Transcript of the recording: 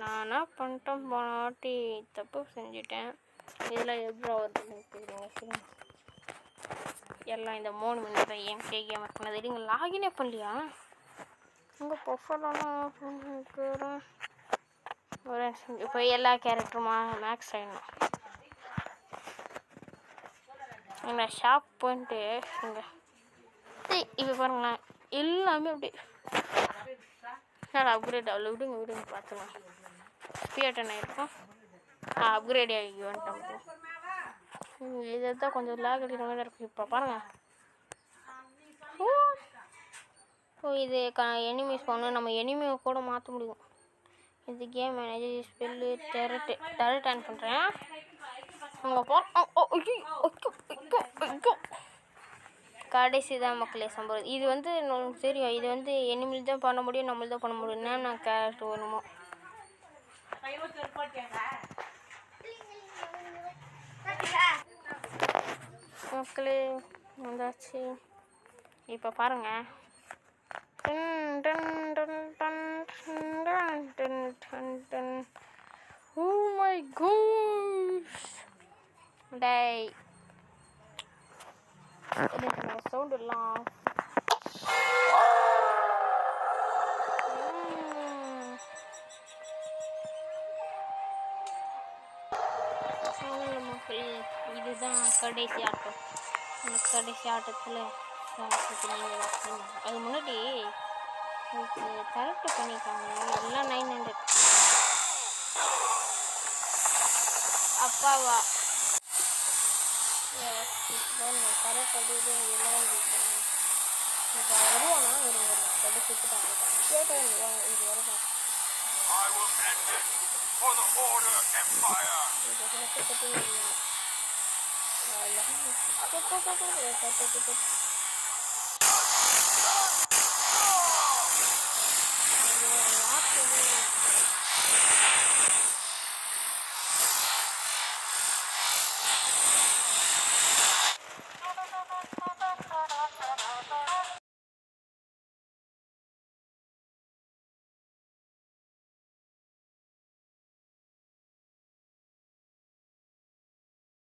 நானா பண்ணிட்டேன் போனாட்டி தப்பு செஞ்சுட்டேன். இதில் எவ்வளோ வருதுன்னு தெரியுங்க. எல்லாம் இந்த 3 மினிட் எம்கே கேம் பண்ணது. நீங்கள் லாகினே பண்ணலையா? உங்கள் ப்ரொஃபைலாம் இருக்கிறேன். ஒரு இப்போ எல்லா கேரக்டருமா மேக்ஸ் ஆகிடணும். எங்களை ஷாப் போயிட்டு இங்கே இப்போ பாருங்களேன் எல்லாமே அப்படி அப்கிரேட் அவ்வளோ விடுங்க பார்த்துக்கலாம். ஸ்பியர்டன் ஆகிருக்கும். அப்கிரேட் ஆகி வந்துட்டோம். இதை தான் கொஞ்சம் லாக் அடிக்கிற மாதிரி இருக்கும். இப்போ பாருங்கள். இது எனிமீஸ் பண்ணணும். நம்ம எனிமியை கூட மாற்ற முடியும். இது கேம் மேனேஜர் ஸ்பெல்லு டெரட் ஆன் பண்ணுறேன். கடைசி தான் மக்களே சம்பவம். இது வந்து நமக்கு தெரியும். இது வந்து எனிமில் தான் பண்ண முடியும், நம்மள தான் பண்ண முடியும். நான் கேரக்டர் வேணுமோ மக்களே வந்தாச்சு. இப்போ பாருங்க. Oh my gosh! டேய் சவுண்ட் எல்லாம் மக்கள். இதுதான் கடைசி ஆட்டம். இந்த கடைசி ஆட்டத்தில் அது முன்னாடி எனக்கு கரெக்ட் பண்ணியிருக்காங்க. எல்லாம் 900 அப்பாவா கரெக்ட் அப்படியே எல்லாம் இப்போ வருவானா ஒரு கடை சுற்றுட்டாங்க. இது வரலாம்.